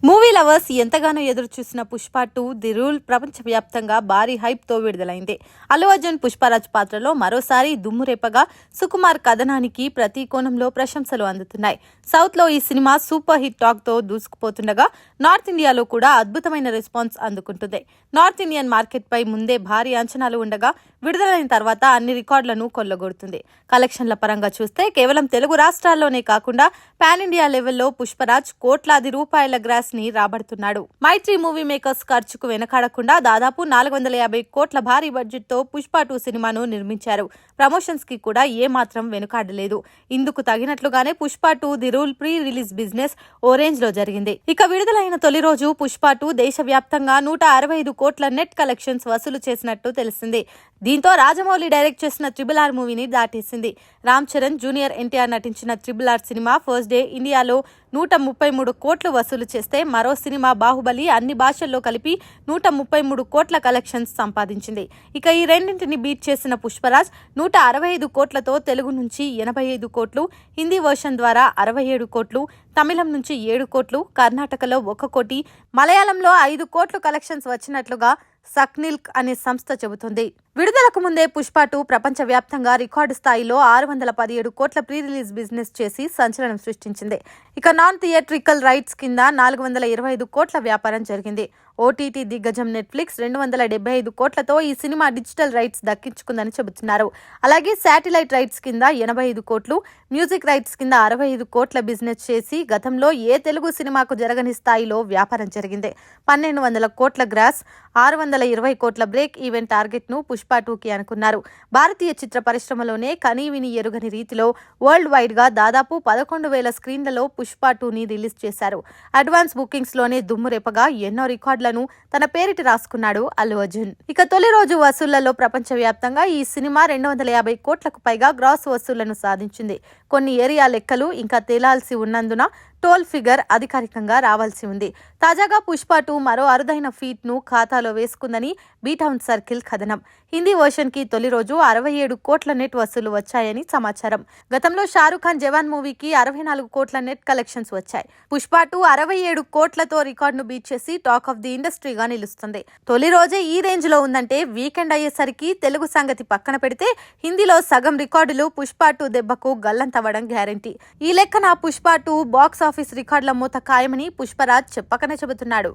Movie lovers ఎంతగానో ఎదురు చూసిన పుష్ప 2 ది రూల్ ప్రపంచవ్యాప్తంగా భారీ హైప్ తో విడుదలైంది. అల్లు అర్జున్ పుష్పరాజ్ పాత్రలో మరోసారి దుమ్మురేపగా సుకుమార్ కథనానికి ప్రతి కోణంలో ప్రశంసలు అందుతున్నాయి. సౌత్ లో ఈ సినిమా సూపర్ హిట్ టాక్ తో దూసుకుపోతుండగా నార్త్ ఇండియాలో కూడా అద్భుతమైన రెస్పాన్స్ అందుకుంటుంది. నార్త్ ఇండియన్ మార్కెట్ పై ముందే భారీ అంచనాలు ఉండగా విడుదలైన తర్వాత అన్ని రికార్డులను కొల్లగొడుతుంది. కలెక్షన్ల పరంగా చూస్తే కేవలం తెలుగు రాష్ట్రాల్లోనే కాకుండా పాన్ ఇండియా లెవెల్లో పుష్పరాజ్ కోట్లాది రూపాయల గ్రాస్ ని రాబడుతున్నాడు. మైత్రి మూవీ మేకర్స్ ఖర్చుకు వెనకాడకుండా దాదాపు 450 కోట్ల భారీ బడ్జెట్ తో పుష్ప 2 సినిమాను నిర్మించారు. ప్రమోషన్స్ కి కూడా ఏమాత్రం వెనుకాడలేదు. ఇందుకు తగినట్లుగానే Pushpa 2 the rule pre release business ఓ రేంజ్ లో జరిగింది. ఇక విడుదలైన తొలి రోజు పుష్ప 2 దేశవ్యాప్తంగా 165 కోట్ల నెట్ కలెక్షన్స్ వసూలు చేసినట్టు తెలిసింది. దీంతో రాజమౌళి డైరెక్ట్ చేసిన RRR మూవీని దాటేసింది. రామ్ చరణ్, జూనియర్ ఎన్టీఆర్ నటించిన RRR సినిమా ఫస్ట్ డే ఇండియాలో 133 కోట్లు వసూలు చేస్తే మరో సినిమా బాహుబలి అన్ని భాషల్లో కలిపి 133 కోట్ల కలెక్షన్స్ సంపాదించింది. ఇక ఈ రెండింటిని బీట్ చేసిన పుష్పరాజ్ 165 కోట్లతో తెలుగు నుంచి 85 కోట్లు, హిందీ వర్షన్ ద్వారా 67 కోట్లు, తమిళం నుంచి 7 కోట్లు, కర్ణాటకలో 1 కోటి, మలయాళంలో 5 కోట్లు కలెక్షన్స్ వచ్చినట్లుగా సక్నిల్క్ అనే సంస్థ చెబుతుంది. విడుదలకు ముందే పుష్ప 2 ప్రపంచవ్యాప్తంగా రికార్డు స్థాయిలో 617 కోట్ల ప్రీ రిలీజ్ బిజినెస్ చేసి సంచలనం సృష్టించింది. ఇక నాన్ థియేట్రికల్ రైట్స్ కింద 425 కోట్ల వ్యాపారం జరిగింది. ఓటీటీ దిగ్గజం నెట్ఫ్లిక్స్ 275 కోట్లతో ఈ సినిమా డిజిటల్ రైట్స్ దక్కించుకుందని చెబుతున్నారు. అలాగే శాటిలైట్ రైట్స్ కింద 85 కోట్లు, మ్యూజిక్ రైట్స్ కింద 65 కోట్ల బిజినెస్ చేసి గతంలో ఏ తెలుగు సినిమాకు జరగని స్థాయిలో వ్యాపారం జరిగింది. 1200 కోట్ల గ్రాస్, 620 కోట్ల బ్రేక్ ఈవెన్ టార్గెట్ ను పుష్ప 2కి అనుకున్నారు. భారతీయ చిత్ర పరిశ్రమలోనే కనీవిని ఎరుగని రీతిలో వరల్డ్ వైడ్ గా దాదాపు 11,000 స్క్రీన్లలో పుష్ప 2ని రిలీజ్ చేశారు. అడ్వాన్స్ బుకింగ్స్ లోనే దుమ్మురేపగా ఎన్నో రికార్డులను తన పేరిటి రాసుకున్నాడు అల్లు అర్జున్. ఇక తొలి రోజు వసూళ్లలో ప్రపంచవ్యాప్తంగా ఈ సినిమా 250 కోట్లకు పైగా గ్రాస్ వసూళ్లను సాధించింది. కొన్ని ఏరియా లెక్కలు ఇంకా తేలాల్సి ఉన్నందున టోల్ ఫిగర్ అధికారికంగా రావాల్సి ఉంది. తాజాగా పుష్ప 2 మరో అరుదైన ఫీట్ ను ఖాతాలో వేసుకుందని బీటౌన్ సర్కిల్ కథనం. హిందీ వర్షన్ కి తొలి రోజు 67 కోట్ల నెట్ వసూలు వచ్చాయని సమాచారం. గతంలో షారుఖ్ ఖాన్ జవాన్ మూవీకి 64 కోట్ల నెట్ కలెక్షన్స్ వచ్చాయి. పుష్ప 2 67 కోట్లతో రికార్డును బీట్ చేసి టాక్ ఆఫ్ ది ఇండస్ట్రీగా నిలుస్తుంది. తొలి రోజే ఈ రేంజ్ లో ఉందంటే వీకెండ్ అయ్యేసరికి తెలుగు సంగతి పక్కన పెడితే హిందీలో సగం రికార్డులు పుష్ప 2 దెబ్బకు గల్లంతవ్వడం గ్యారంటీ. ఈ లెక్కన పుష్ప 2 బాక్స్ ఆఫీస్ రికార్డుల మూత ఖాయమని పుష్పరాజ్ చెప్పకనే చెబుతున్నాడు.